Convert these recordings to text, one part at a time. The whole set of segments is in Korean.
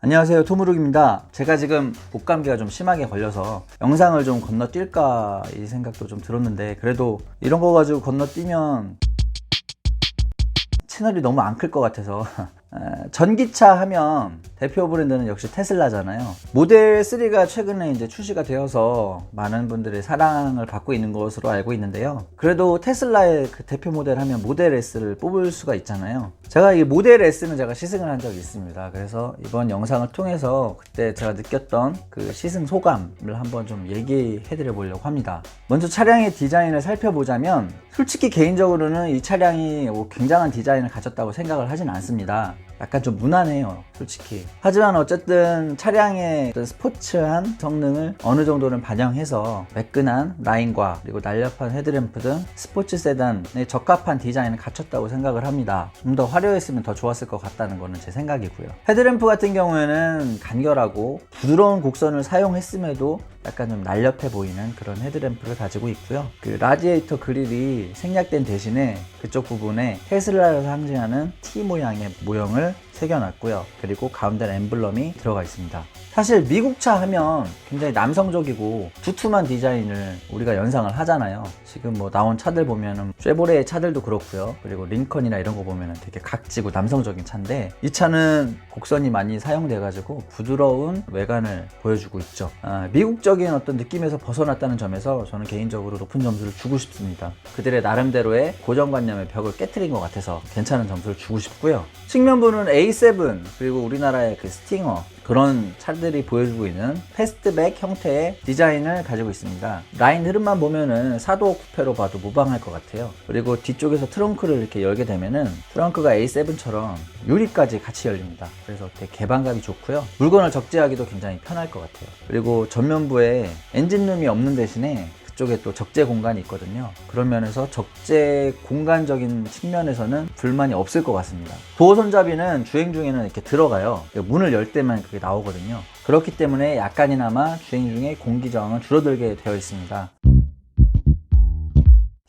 안녕하세요, 토무룩입니다. 제가 지금 목감기가 좀 심하게 걸려서 영상을 좀 건너뛸까 이 생각도 좀 들었는데, 그래도 이런 거 가지고 건너뛰면 채널이 너무 안 클 것 같아서 전기차 하면 대표 브랜드는 역시 테슬라잖아요. 모델 3가 최근에 이제 출시가 되어서 많은 분들의 사랑을 받고 있는 것으로 알고 있는데요. 그래도 테슬라의 그 대표 모델 하면 모델 S를 뽑을 수가 있잖아요. 제가 이 모델 S는 제가 시승을 한 적이 있습니다. 그래서 이번 영상을 통해서 그때 제가 느꼈던 그 시승 소감을 한번 좀 얘기해 드려 보려고 합니다. 먼저 차량의 디자인을 살펴보자면, 솔직히 개인적으로는 이 차량이 굉장한 디자인을 가졌다고 생각을 하진 않습니다. 약간 좀 무난해요, 솔직히. 하지만 어쨌든 차량의 스포츠한 성능을 어느 정도는 반영해서 매끈한 라인과 그리고 날렵한 헤드램프 등 스포츠 세단에 적합한 디자인을 갖췄다고 생각을 합니다. 좀 더 화려했으면 더 좋았을 것 같다는 거는 제 생각이고요. 헤드램프 같은 경우에는 간결하고 부드러운 곡선을 사용했음에도 약간 좀 날렵해 보이는 그런 헤드램프를 가지고 있고요. 그 라디에이터 그릴이 생략된 대신에 그쪽 부분에 테슬라를 상징하는 T 모양의 모형을 새겨놨고요. 그리고 가운데는 엠블럼이 들어가 있습니다. 사실 미국차 하면 굉장히 남성적이고 두툼한 디자인을 우리가 연상을 하잖아요. 지금 뭐 나온 차들 보면은 쉐보레의 차들도 그렇고요. 그리고 링컨이나 이런 거 보면은 되게 각지고 남성적인 차인데, 이 차는 곡선이 많이 사용돼 가지고 부드러운 외관을 보여주고 있죠. 미국적인 어떤 느낌에서 벗어났다는 점에서 저는 개인적으로 높은 점수를 주고 싶습니다. 그들의 나름대로의 고정관념의 벽을 깨트린 것 같아서 괜찮은 점수를 주고 싶고요. 측면부는 A7 그리고 우리나라의 그 스팅어, 그런 차들이 보여주고 있는 패스트백 형태의 디자인을 가지고 있습니다. 라인 흐름만 보면은 4도 쿠페로 봐도 무방할 것 같아요. 그리고 뒤쪽에서 트렁크를 이렇게 열게 되면은 트렁크가 A7처럼 유리까지 같이 열립니다. 그래서 되게 개방감이 좋고요. 물건을 적재하기도 굉장히 편할 것 같아요. 그리고 전면부에 엔진룸이 없는 대신에 그쪽에 또 적재 공간이 있거든요. 그런 면에서 적재 공간적인 측면에서는 불만이 없을 것 같습니다. 도어 손잡이는 주행 중에는 이렇게 들어가요. 문을 열 때만 그게 나오거든요. 그렇기 때문에 약간이나마 주행 중에 공기 저항은 줄어들게 되어 있습니다.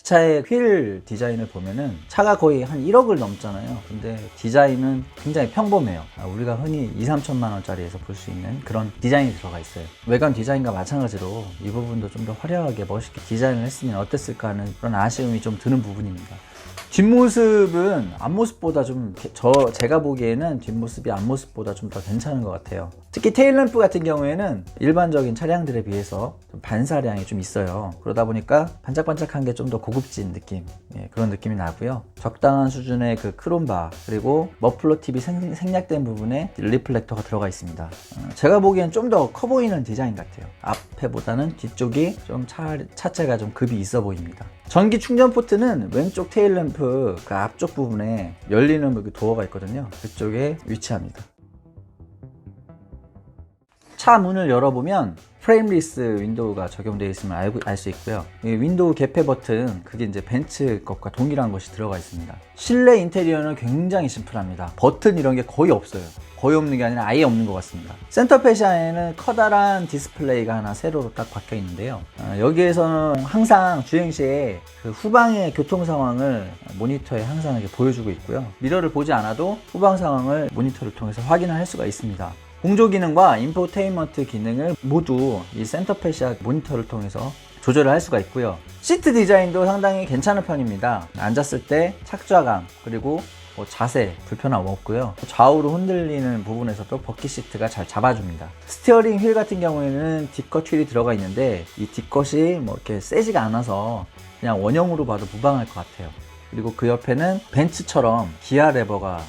차의 휠 디자인을 보면은 차가 거의 한 1억을 넘잖아요. 근데 디자인은 굉장히 평범해요. 우리가 흔히 2-3천만 원짜리에서 볼 수 있는 그런 디자인이 들어가 있어요. 외관 디자인과 마찬가지로 이 부분도 좀 더 화려하게 멋있게 디자인을 했으면 어땠을까 하는 그런 아쉬움이 좀 드는 부분입니다. 뒷모습은 앞모습보다 제가 보기에는 뒷모습이 앞모습보다 좀 더 괜찮은 것 같아요. 특히 테일램프 같은 경우에는 일반적인 차량들에 비해서 좀 반사량이 좀 있어요. 그러다 보니까 반짝반짝한 게 좀 더 고급진 느낌, 그런 느낌이 나고요. 적당한 수준의 그 크롬바, 그리고 머플러 팁이 생략된 부분에 리플렉터가 들어가 있습니다. 제가 보기엔 좀 더 커 보이는 디자인 같아요. 앞에보다는 뒤쪽이 좀 차체가 좀 급이 있어 보입니다. 전기 충전 포트는 왼쪽 테일램프 그 앞쪽 부분에 열리는 도어가 있거든요. 그쪽에 위치합니다. 차 문을 열어보면 프레임리스 윈도우가 적용되어 있음을 알 수 있고요. 이 윈도우 개폐 버튼, 그게 이제 벤츠 것과 동일한 것이 들어가 있습니다. 실내 인테리어는 굉장히 심플합니다. 버튼 이런 게 거의 없어요. 거의 없는 게 아니라 아예 없는 것 같습니다. 센터 페시아에는 커다란 디스플레이가 하나 세로로 딱 박혀 있는데요. 여기에서는 항상 주행 시에 그 후방의 교통 상황을 모니터에 항상 이렇게 보여주고 있고요. 미러를 보지 않아도 후방 상황을 모니터를 통해서 확인을 할 수가 있습니다. 공조 기능과 인포테인먼트 기능을 모두 이 센터 페시아 모니터를 통해서 조절을 할 수가 있고요. 시트 디자인도 상당히 괜찮은 편입니다. 앉았을 때 착좌감, 그리고 자세 불편함 없고요. 좌우로 흔들리는 부분에서도 버킷 시트가 잘 잡아줍니다. 스티어링 휠 같은 경우에는 D컷 휠이 들어가 있는데, 이 D컷이 이렇게 세지가 않아서 그냥 원형으로 봐도 무방할 것 같아요. 그리고 그 옆에는 벤츠처럼 기아 레버가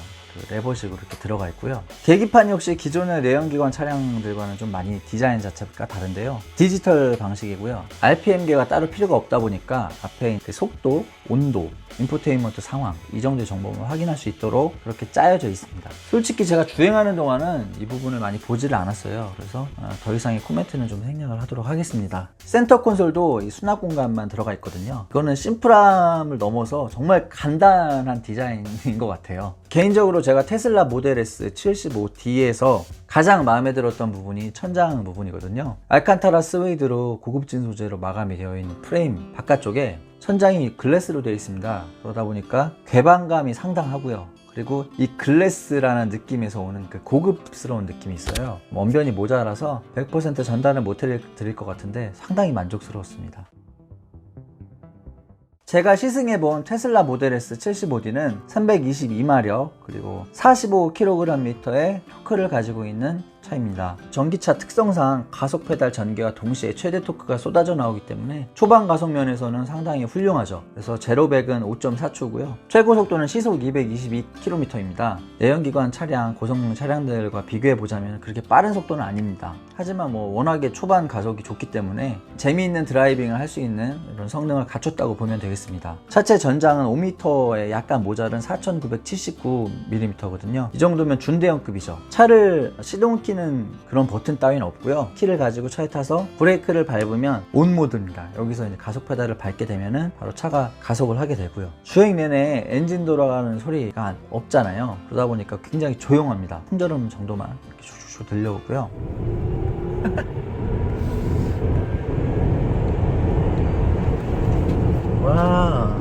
레버식으로 이렇게 들어가 있고요. 계기판 역시 기존의 내연기관 차량들과는 좀 많이 디자인 자체가 다른데요. 디지털 방식이고요. RPM계가 따로 필요가 없다 보니까 앞에 속도, 온도, 인포테인먼트 상황, 이 정도의 정보를 확인할 수 있도록 그렇게 짜여져 있습니다. 솔직히 제가 주행하는 동안은 이 부분을 많이 보지를 않았어요. 그래서 더 이상의 코멘트는 좀 생략을 하도록 하겠습니다. 센터 콘솔도 이 수납 공간만 들어가 있거든요. 그거는 심플함을 넘어서 정말 간단한 디자인인 것 같아요. 개인적으로 제가 테슬라 모델 S 75D에서 가장 마음에 들었던 부분이 천장 부분이거든요. 알칸타라 스웨이드로 고급진 소재로 마감이 되어 있는 프레임 바깥쪽에 천장이 글래스로 되어 있습니다. 그러다 보니까 개방감이 상당하고요. 그리고 이 글래스라는 느낌에서 오는 그 고급스러운 느낌이 있어요. 언변이 모자라서 100% 전달을 못 드릴 것 같은데 상당히 만족스러웠습니다. 제가 시승해본 테슬라 모델 S 75D는 322마력 그리고 45kgm의 토크를 가지고 있는 차입니다. 전기차 특성상 가속 페달 전개와 동시에 최대 토크가 쏟아져 나오기 때문에 초반 가속 면에서는 상당히 훌륭하죠. 그래서 제로 100은 5.4초고요. 최고 속도는 시속 222km입니다. 내연기관 차량, 고성능 차량들과 비교해 보자면 그렇게 빠른 속도는 아닙니다. 하지만 워낙에 초반 가속이 좋기 때문에 재미있는 드라이빙을 할 수 있는 이런 성능을 갖췄다고 보면 되겠습니다. 차체 전장은 5m에 약간 모자른 4979mm거든요. 이 정도면 준대형급이죠. 차를 시동키는 그런 버튼 따위는 없고요. 키를 가지고 차에 타서 브레이크를 밟으면 온 모드입니다. 여기서 이제 가속 페달을 밟게 되면은 바로 차가 가속을 하게 되고요. 주행 내내 엔진 돌아가는 소리가 없잖아요. 그러다 보니까 굉장히 조용합니다. 풍절음 정도만 이렇게 슈슈슈 들려오고요. 와.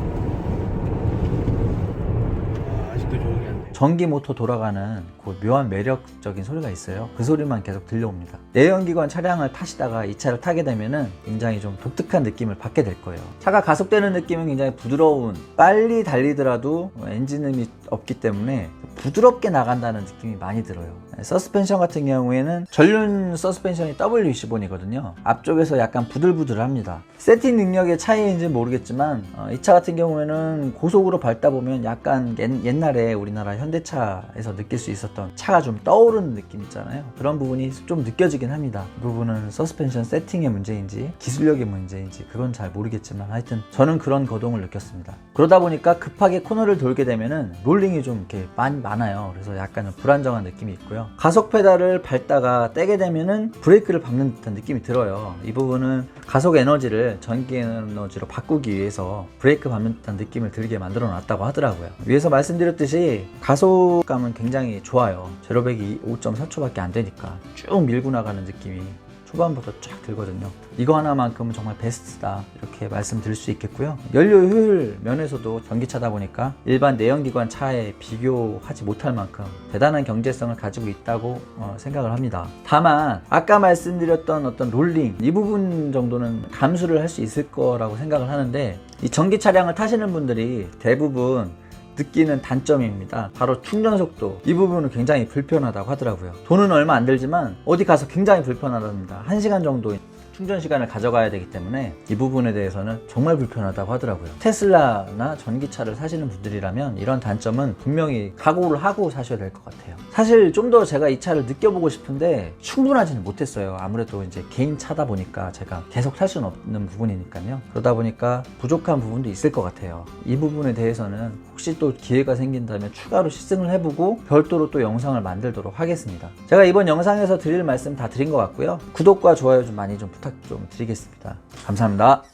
아직도 조용히 안 돼. 전기 모터 돌아가는 그 묘한 매력적인 소리가 있어요. 그 소리만 계속 들려옵니다. 내연기관 차량을 타시다가 이 차를 타게 되면은 굉장히 좀 독특한 느낌을 받게 될 거예요. 차가 가속되는 느낌은 굉장히 부드러운, 빨리 달리더라도 엔진음이 없기 때문에 부드럽게 나간다는 느낌이 많이 들어요. 서스펜션 같은 경우에는 전륜 서스펜션이 W25이거든요. 앞쪽에서 약간 부들부들합니다. 세팅 능력의 차이인지는 모르겠지만 이 차 같은 경우에는 고속으로 밟다 보면 약간 옛날에 우리나라 현대차에서 느낄 수 있었던 차가 좀 떠오르는 느낌 있잖아요. 그런 부분이 좀 느껴지긴 합니다. 이 부분은 서스펜션 세팅의 문제인지 기술력의 문제인지 그건 잘 모르겠지만 하여튼 저는 그런 거동을 느꼈습니다. 그러다 보니까 급하게 코너를 돌게 되면은 롤링이 좀 이렇게 많아요. 그래서 약간 좀 불안정한 느낌이 있고요. 가속 페달을 밟다가 떼게 되면은 브레이크를 밟는 듯한 느낌이 들어요. 이 부분은 가속 에너지를 전기 에너지로 바꾸기 위해서 브레이크 밟는 듯한 느낌을 들게 만들어 놨다고 하더라고요. 위에서 말씀드렸듯이 가속감은 굉장히 좋아요. 제로백이 5.4초밖에 안 되니까 쭉 밀고 나가는 느낌이 초반부터 쫙 들거든요. 이거 하나만큼은 정말 베스트다 이렇게 말씀드릴 수 있겠고요. 연료 효율 면에서도 전기차다 보니까 일반 내연기관 차에 비교하지 못할 만큼 대단한 경제성을 가지고 있다고 생각을 합니다. 다만 아까 말씀드렸던 어떤 롤링 이 부분 정도는 감수를 할 수 있을 거라고 생각을 하는데 이 전기 차량을 타시는 분들이 대부분 느끼는 단점입니다. 바로 충전 속도. 이 부분은 굉장히 불편하다고 하더라고요. 돈은 얼마 안 들지만 어디 가서 굉장히 불편하답니다. 1시간 정도 충전 시간을 가져가야 되기 때문에 이 부분에 대해서는 정말 불편하다고 하더라고요. 테슬라나 전기차를 사시는 분들이라면 이런 단점은 분명히 각오를 하고 사셔야 될 것 같아요. 사실 좀 더 제가 이 차를 느껴보고 싶은데 충분하지는 못했어요. 아무래도 이제 개인 차다 보니까 제가 계속 탈 수는 없는 부분이니까요. 그러다 보니까 부족한 부분도 있을 것 같아요. 이 부분에 대해서는 혹시 또 기회가 생긴다면 추가로 시승을 해보고 별도로 또 영상을 만들도록 하겠습니다. 제가 이번 영상에서 드릴 말씀 다 드린 것 같고요. 구독과 좋아요 좀 많이 좀 부탁 좀 드리겠습니다. 감사합니다.